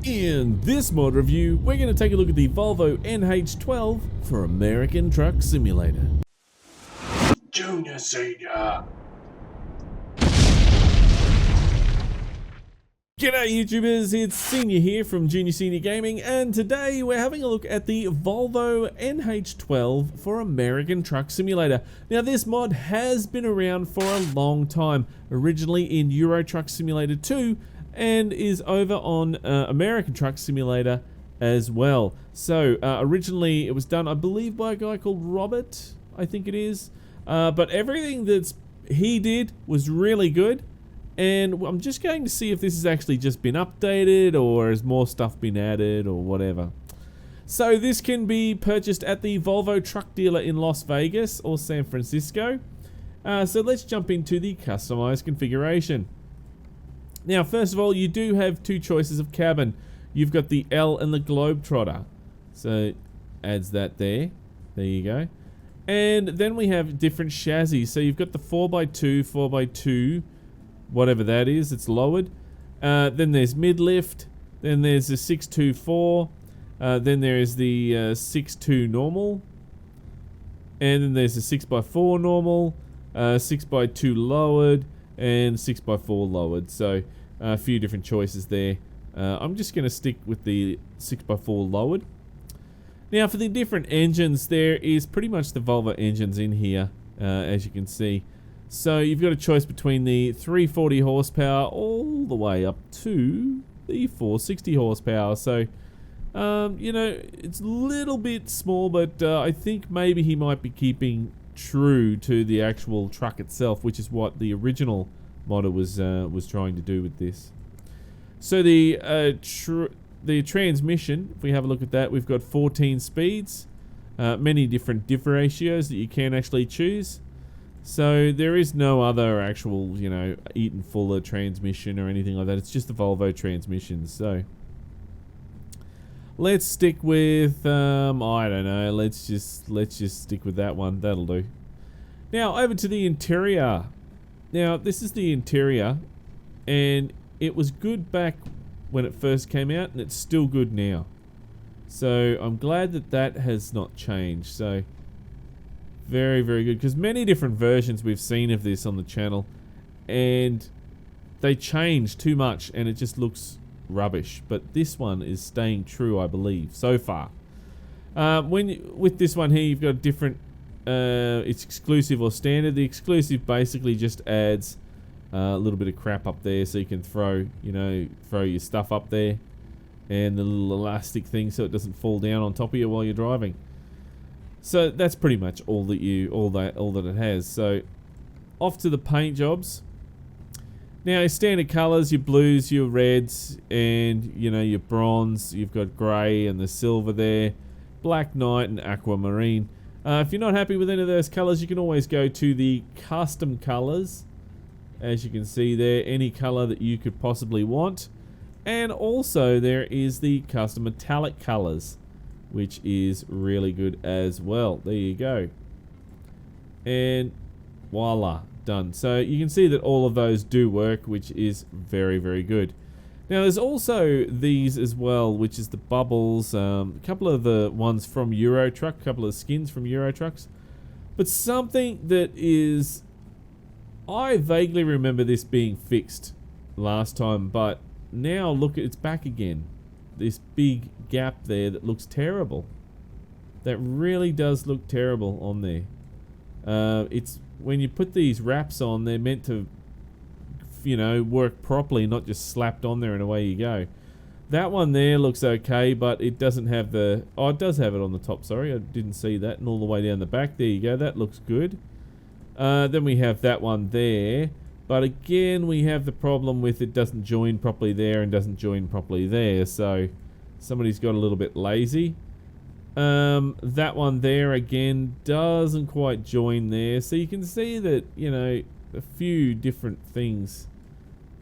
In this mod review, we're going to take a look at the Volvo NH12 for American Truck Simulator. Junior, Senior. G'day YouTubers, it's Senior here from Junior Senior Gaming, and today we're having a look at the Volvo NH12 for American Truck Simulator. Now this mod has been around for a long time, originally in Euro Truck Simulator 2, and is over on American Truck Simulator as well. So originally it was done, I believe, by a guy called Robert, I think it is, but everything that he did was really good. And I'm just going to see if this has actually just been updated or has more stuff been added or whatever. So this can be purchased at the Volvo truck dealer in Las Vegas or San Francisco. So let's jump into the customized configuration. Now first of all, you do have two choices of cabin. You've got the L and the Globetrotter. So adds that there. There you go. And then we have different chassis. So you've got the 4x2, 4x2, whatever that is, it's lowered. Then there's mid-lift. Then there's the 624. Then there is the 6.2 normal. And then there's the 6x4 normal, 6x2 lowered, and 6x4 lowered. So a few different choices there. I'm just going to stick with the 6x4 lowered. Now for the different engines, there is pretty much the Volvo engines in here, as you can see. So you've got a choice between the 340 horsepower all the way up to the 460 horsepower. So, you know, it's a little bit small, but I think maybe he might be keeping true to the actual truck itself, which is what the original model was trying to do with this. So the transmission, if we have a look at that, we've got 14 speeds, many different diff ratios that you can actually choose. So there is no other actual, you know, Eaton Fuller transmission or anything like that. It's just the Volvo transmission. So let's stick with I don't know. Let's just stick with that one. That'll do. Now over to the interior. Now this is the interior, and it was good back when it first came out, and it's still good now. So I'm glad that that has not changed. So very, very good, because many different versions we've seen of this on the channel, and they change too much and it just looks rubbish. But this one is staying true, I believe, so far. With this one here, you've got a different, it's exclusive or standard. The exclusive basically just adds a little bit of crap up there, so you can throw your stuff up there, and the little elastic thing so it doesn't fall down on top of you while you're driving. So that's pretty much all that it has. So off to the paint jobs. Now your standard colours, your blues, your reds, and your bronze. You've got grey and the silver there, black night and aquamarine. If you're not happy with any of those colours, you can always go to the custom colours. As you can see there, any colour that you could possibly want. And also there is the custom metallic colours, which is really good as well. There you go. And voila, done. So you can see that all of those do work, which is very, very good. Now there's also these as well, which is the bubbles, a couple of the ones from Euro Truck, a couple of skins from Euro Trucks. But something that is, I vaguely remember this being fixed last time, but now look, it's back again. This big gap there that looks terrible. That really does look terrible on there. It's when you put these wraps on, they're meant to, work properly, not just slapped on there and away you go. That one there looks okay, but it doesn't have the, oh, it does have it on the top, sorry, I didn't see that, and all the way down the back, there you go, that looks good. Then we have that one there, but again we have the problem with it doesn't join properly there and doesn't join properly there, so somebody's got a little bit lazy. That one there again doesn't quite join there, so you can see that a few different things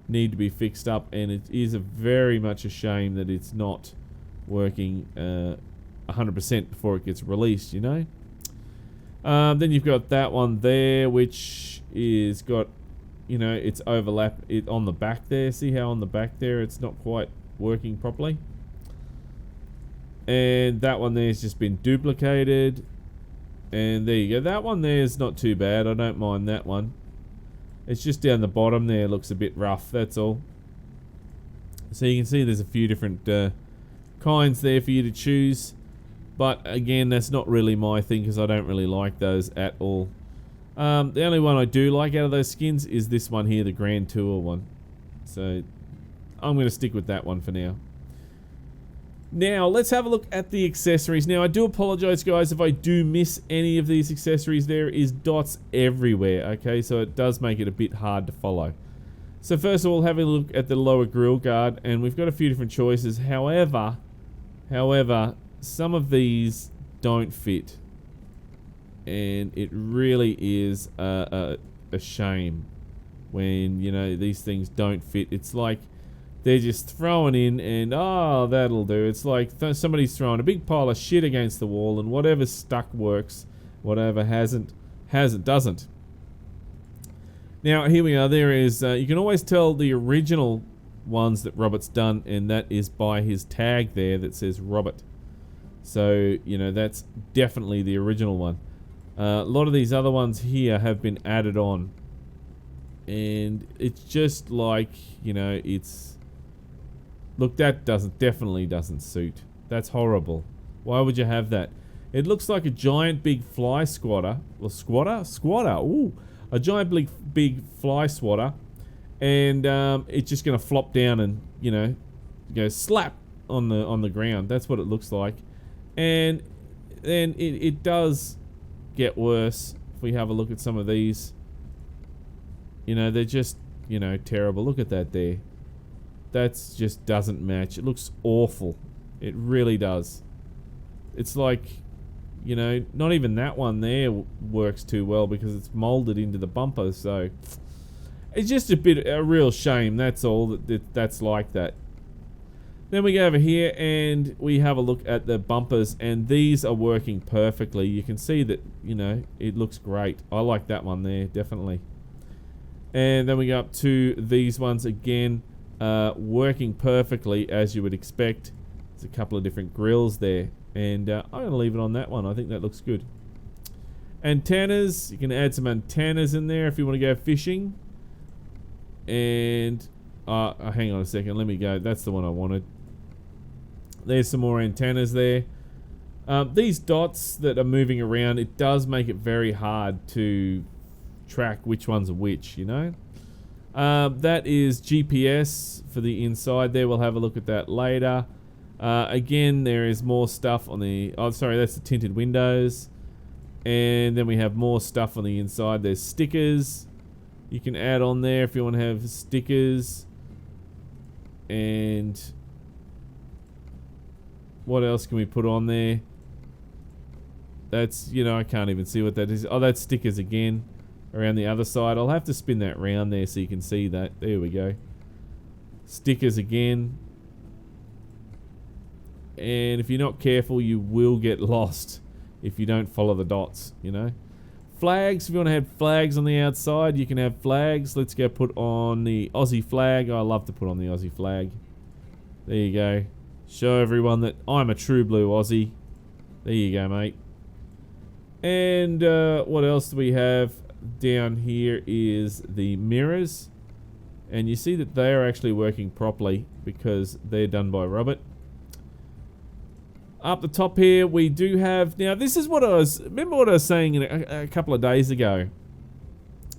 need to be fixed up, and it is very much a shame that it's not working 100% before it gets released. Then you've got that one there, which is got it's overlap it on the back there. See how on the back there it's not quite working properly? And that one there's just been duplicated. And there you go. That one there is not too bad. I don't mind that one. It's just down the bottom there. Looks a bit rough. That's all. So you can see there's a few different kinds there for you to choose. But again, that's not really my thing because I don't really like those at all. The only one I do like out of those skins is this one here, the Grand Tour one. So I'm going to stick with that one for now. Now, let's have a look at the accessories. Now, I do apologize, guys, if I do miss any of these accessories. There is dots everywhere, okay? So it does make it a bit hard to follow. So first of all, having a look at the lower grille guard, and we've got a few different choices. However, some of these don't fit. And it really is a shame when, you know, these things don't fit. It's like they're just throwing in and, oh, that'll do. It's like somebody's throwing a big pile of shit against the wall and whatever's stuck works. Whatever doesn't. Now, here we are. There is, you can always tell the original ones that Robert's done, and that is by his tag there that says Robert. So, you know, that's definitely the original one. A lot of these other ones here have been added on. And it's just like, you know, it's... Look, that definitely doesn't suit. That's horrible. Why would you have that? It looks like a giant big fly swatter. Well, squatter. Ooh, a giant big fly swatter, and it's just gonna flop down and, you know, go slap on the ground. That's what it looks like, and then it does get worse if we have a look at some of these. You know, they're just, you know, terrible. Look at that there. That's just doesn't match. It looks awful. It really does. It's like, you know, not even that one there works too well because it's molded into the bumper. So it's just a real shame. That's all. That's like that. Then we go over here and we have a look at the bumpers, and these are working perfectly. You can see that, you know, it looks great. I like that one there, definitely. And then we go up to these ones again. Working perfectly as you would expect. There's a couple of different grills there, and I'm going to leave it on that one. I think that looks good. Antennas, you can add some antennas in there if you want to go fishing. And hang on a second, let me go. That's the one I wanted. There's some more antennas there. These dots that are moving around, it does make it very hard to track which ones are which, you know. That is GPS for the inside there. We'll have a look at that later. Again, there is more stuff on the... Oh, sorry, that's the tinted windows. And then we have more stuff on the inside. There's stickers. You can add on there if you want to have stickers. And... what else can we put on there? That's, you know, I can't even see what that is. Oh, that's stickers again. Around the other side. I'll have to spin that round there so you can see that. There we go. Stickers again. And if you're not careful, you will get lost if you don't follow the dots, you know. Flags, if you want to have flags on the outside, you can have flags. Let's go put on the Aussie flag. I love to put on the Aussie flag. There you go. Show everyone that I'm a true blue Aussie. There you go, mate. And what else do we have? Down here is the mirrors, and you see that they are actually working properly because they're done by Robert. Up the top here we do have, now this is what remember what I was saying a couple of days ago,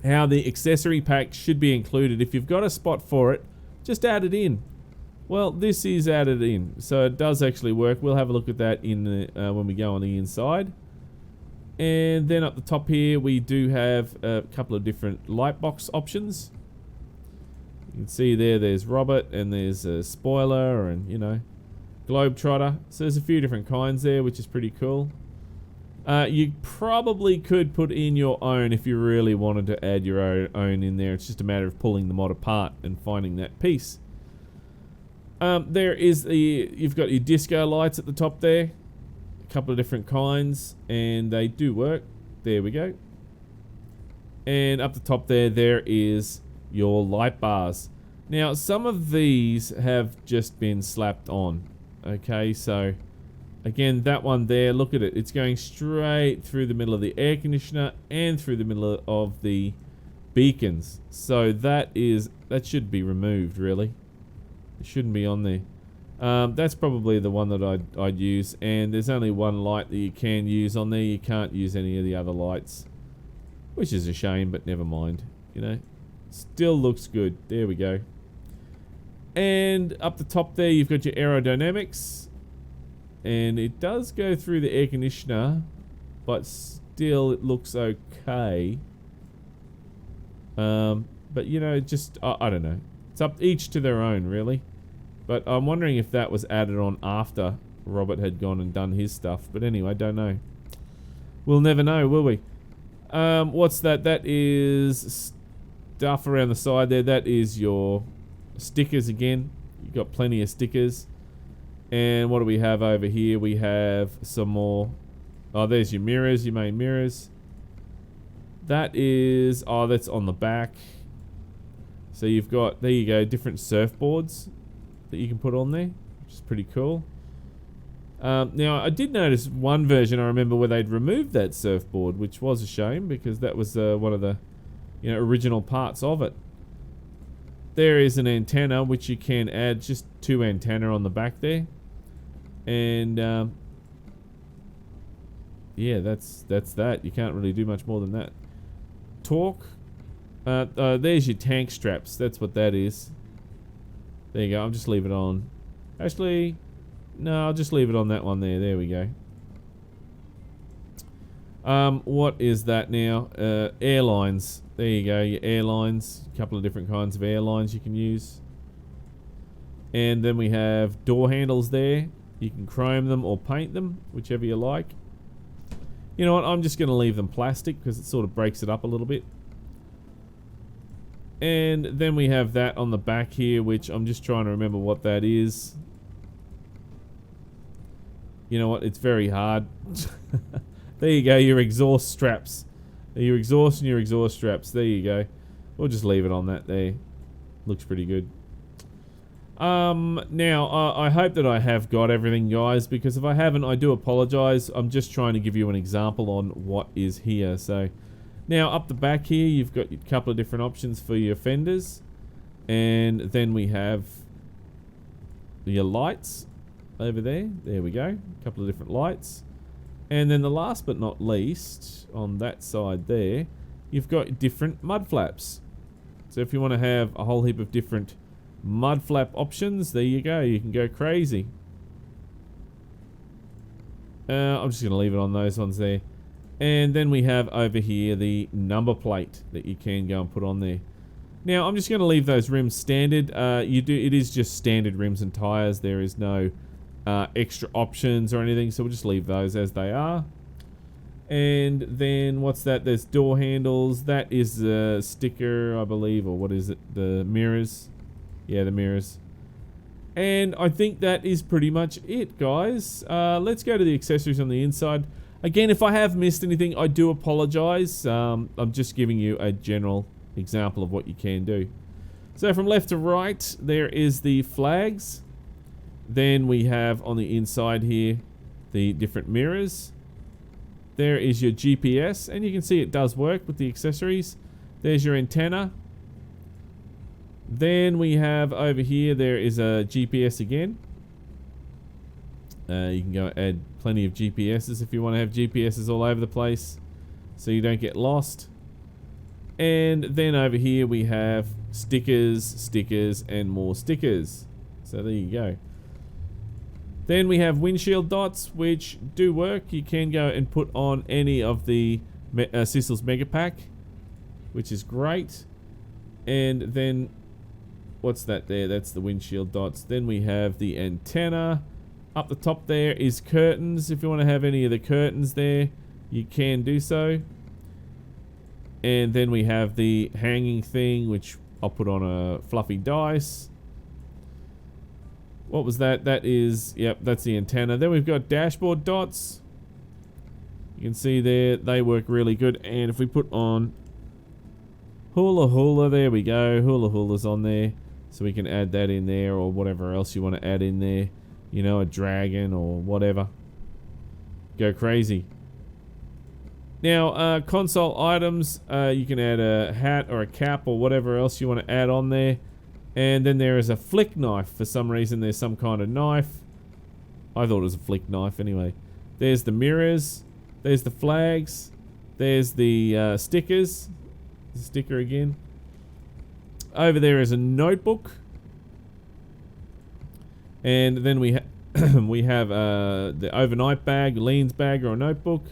how the accessory pack should be included. If you've got a spot for it, just add it in. Well, this is added in, so it does actually work. We'll have a look at that in the, when we go on the inside. And then up the top here we do have a couple of different light box options. You can see there's Robert, and there's a spoiler, and, you know, Globetrotter. So there's a few different kinds there, which is pretty cool. You probably could put in your own if you really wanted to add your own in there. It's just a matter of pulling the mod apart and finding that piece. There is you've got your disco lights at the top there. Couple of different kinds, and they do work. There we go. And up the top there is your light bars. Now some of these have just been slapped on, okay, so Again, that one there, look at it. It's going straight through the middle of the air conditioner and through the middle of the beacons. So that should be removed, really. It shouldn't be on there. That's probably the one that I'd use. And there's only one light that you can use on there. You can't use any of the other lights, which is a shame, but never mind. You know, still looks good. There we go. And up the top there, you've got your aerodynamics. And it does go through the air conditioner, but still it looks okay. But you know, just I don't know. It's up each to their own, really. But I'm wondering if that was added on after Robert had gone and done his stuff. But anyway, don't know. We'll never know, will we? What's that? That is stuff around the side there. That is your stickers again. You've got plenty of stickers. And what do we have over here? We have some more. Oh, there's your mirrors, your main mirrors. That is, oh, that's on the back. So you've got, there you go, different surfboards that you can put on there, which is pretty cool. Now, I did notice one version, I remember, where they'd removed that surfboard, which was a shame because that was one of the, you know, original parts of it. There is an antenna, which you can add, just 2 antenna on the back there. And, yeah, that's that. You can't really do much more than that. Torque. There's your tank straps. That's what that is. There you go. I'll just leave it on. Actually, no, I'll just leave it on that one there. There we go. What is that now? Airlines. There you go. Your airlines. A couple of different kinds of airlines you can use. And then we have door handles there. You can chrome them or paint them, whichever you like. You know what? I'm just going to leave them plastic because it sort of breaks it up a little bit. And then we have that on the back here, which I'm just trying to remember what that is. You know what? It's very hard. There you go. Your exhaust straps. Your exhaust and your exhaust straps. There you go. We'll just leave it on that there. Looks pretty good. Now, I hope that I have got everything, guys, because if I haven't, I do apologize. I'm just trying to give you an example on what is here. So, now up the back here, you've got a couple of different options for your fenders. And then we have your lights over there. There we go. A couple of different lights. And then the last but not least, on that side there, you've got different mud flaps. So if you want to have a whole heap of different mud flap options, there you go. You can go crazy. I'm just going to leave it on those ones there. And then we have over here the number plate that you can go and put on there. Now, I'm just going to leave those rims standard. It is just standard rims and tires. There is no extra options or anything, so we'll just leave those as they are. And then what's that? There's door handles. That is a sticker, I believe, or what is it? The mirrors. Yeah, the mirrors. And I think that is pretty much it, guys. Let's go to the accessories on the inside. Again, if I have missed anything, I do apologize. I'm just giving you a general example of what you can do. So from left to right, there is the flags. Then we have on the inside here the different mirrors. There is your GPS, and you can see it does work with the accessories. There's your antenna. Then we have over here, there is a GPS again. You can go add plenty of GPSs if you want to have GPSs all over the place so you don't get lost. And then over here we have stickers, stickers, and more stickers. So there you go. Then we have windshield dots, which do work. You can go and put on any of the Sissel's Mega Pack, which is great. And then, what's that there? That's the windshield dots. Then we have the antenna. Up the top there is curtains. If you want to have any of the curtains there, you can do so. And then we have the hanging thing, which I'll put on a fluffy dice. What was that? That is, yep, that's the antenna. Then we've got dashboard dots. You can see there, they work really good. And if we put on hula hula, there we go. Hula hula's on there. So we can add that in there or whatever else you want to add in there. You know, a dragon or whatever. go crazy. Now, console items, you can add a hat or a cap or whatever else you want to add on there. And then there is a flick knife. For some reason, there's some kind of knife. I thought it was a flick knife anyway. There's the mirrors. There's the flags. There's the stickers. The sticker again. Over there is a notebook. And then we, we have the overnight bag, Lean's bag or a notebook.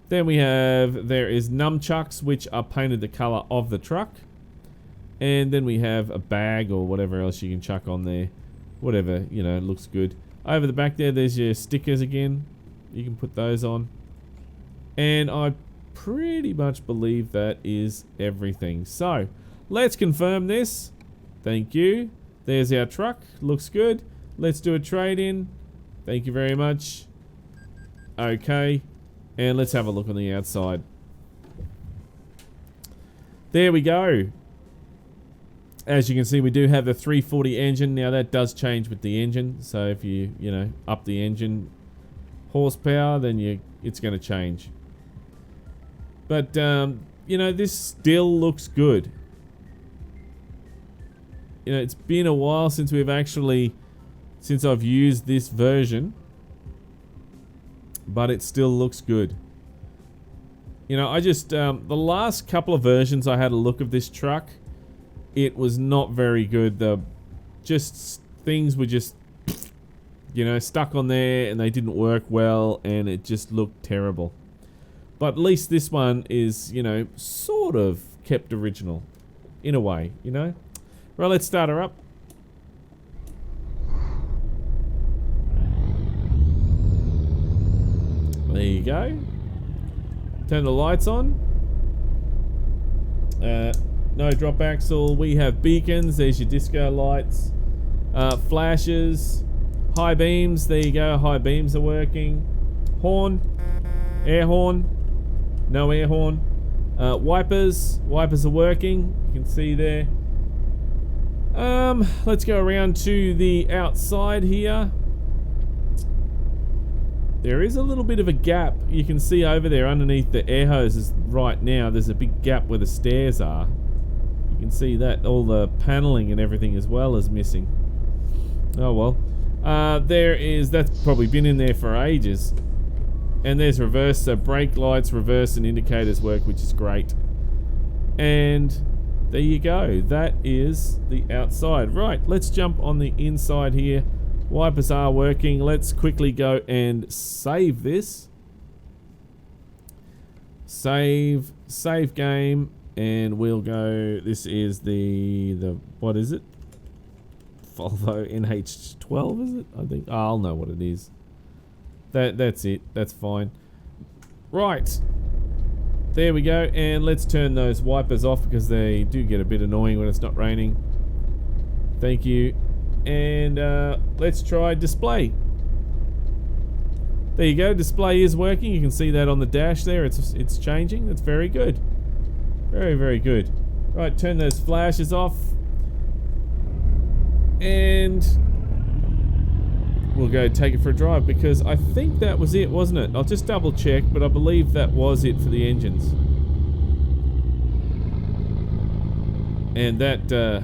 Then we have, there is nunchucks, which are painted the color of the truck. And then we have a bag or whatever else you can chuck on there. Whatever, you know, looks good. Over the back there, there's your stickers again. You can put those on. And I pretty much believe that is everything. So, let's confirm this. Thank you. There's our truck. Looks good. Let's do a trade-in. Thank you very much. Okay. And let's have a look on the outside. There we go. As you can see, we do have the 340 engine. Now that does change with the engine. So if you know, up the engine horsepower, then it's going to change. But, you know, this still looks good. You know, it's been a while since since I've used this version. But it still looks good. You know, I just, the last couple of versions I had a look of this truck, it was not very good. Things were just, you know, stuck on there and they didn't work well and it just looked terrible. But at least this one is, you know, sort of kept original in a way, you know. Right, let's start her up. There you go. Turn the lights on. No drop axle. We have beacons. There's your disco lights. Flashes. High beams. There you go. High beams are working. Horn. Air horn. No air horn. Wipers. Wipers are working. You can see there. Let's go around to the outside here. There is a little bit of a gap. You can see over there underneath the air hoses right now, there's a big gap where the stairs are. You can see that all the paneling and everything as well is missing. Oh well. That's probably been in there for ages. And there's reverse, so brake lights, reverse and indicators work, which is great. And there you go. That is the outside. Right, let's jump on the inside here. Wipers are working. Let's quickly go and save this. Save game, and we'll go. This is the what is it? Volvo NH12, is it? I think I'll know what it is. That's it. That's fine. Right. There we go, and let's turn those wipers off because they do get a bit annoying when it's not raining. Thank you. And let's try display. There you go, display is working. You can see that on the dash there. It's changing. That's very good. Very, very good. Right, turn those flashes off. And we'll go take it for a drive because I think that was it, wasn't it? I'll just double check, but I believe that was it for the engines. And that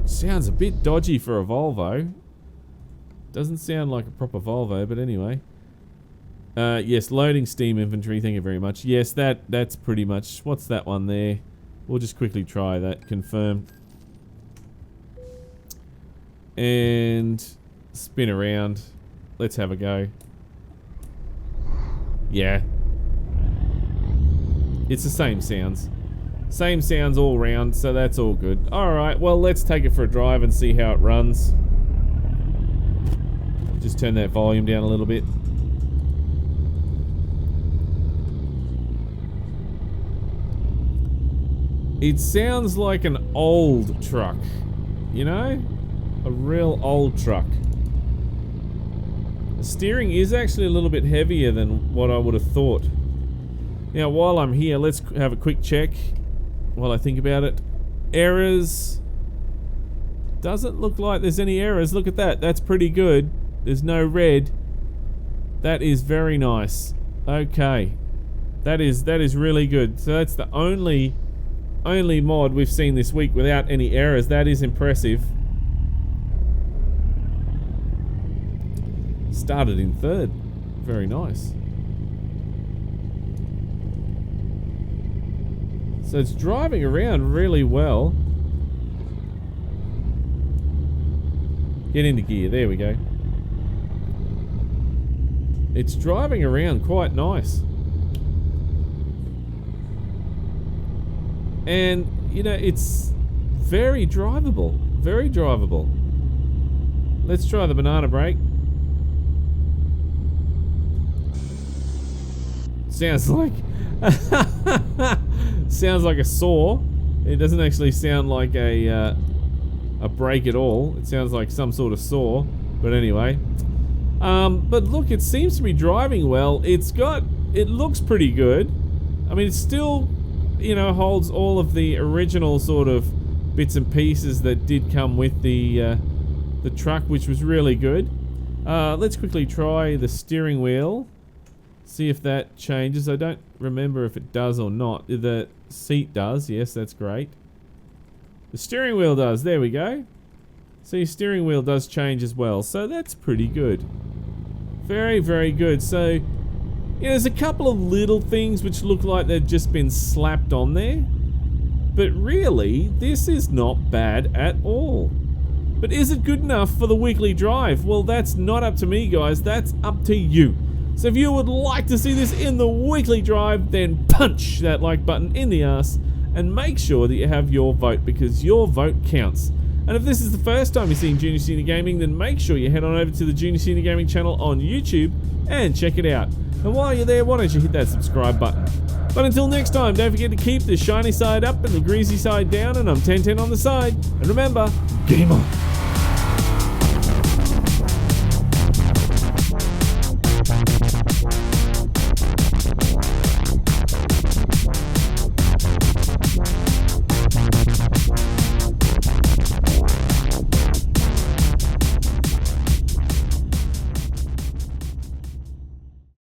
sounds a bit dodgy for a Volvo. Doesn't sound like a proper Volvo, but anyway. Yes, loading Steam inventory, thank you very much. Yes, that's pretty much, what's that one there? We'll just quickly try that, confirm. And spin around. Let's have a go. Yeah. It's the same sounds. Same sounds all round, so that's all good. Alright, well, let's take it for a drive and see how it runs. Just turn that volume down a little bit. It sounds like an old truck, you know? A real old truck. The steering is actually a little bit heavier than what I would have thought. Now, while I'm here, let's have a quick check while I think about it. Errors. Doesn't look like there's any errors. Look at that. That's pretty good. There's no red. That is very nice. Okay. That is really good. So that's the only mod we've seen this week without any errors. That is impressive. Started in third. Very nice. So it's driving around really well. Get into gear. There we go. It's driving around quite nice. And, you know, it's very drivable. Very drivable. Let's try the banana brake. Sounds like... sounds like a saw. It doesn't actually sound like a brake at all. It sounds like some sort of saw. But anyway. But look, it seems to be driving well. It looks pretty good. I mean, it still, you know, holds all of the original sort of bits and pieces that did come with the truck, which was really good. Let's quickly try the steering wheel. See if that changes. I don't remember if it does or not. The seat does. Yes, that's great. The steering wheel does. There we go. So your steering wheel does change as well. So that's pretty good. Very, very good. So, you know, there's a couple of little things which look like they've just been slapped on there. But really, this is not bad at all. But is it good enough for the weekly drive? Well, that's not up to me, guys. That's up to you. So if you would like to see this in the weekly drive, then punch that like button in the arse and make sure that you have your vote, because your vote counts. And if this is the first time you're seeing Junior Senior Gaming, then make sure you head on over to the Junior Senior Gaming channel on YouTube and check it out. And while you're there, why don't you hit that subscribe button. But until next time, don't forget to keep the shiny side up and the greasy side down, and I'm 1010 on the side. And remember, game on.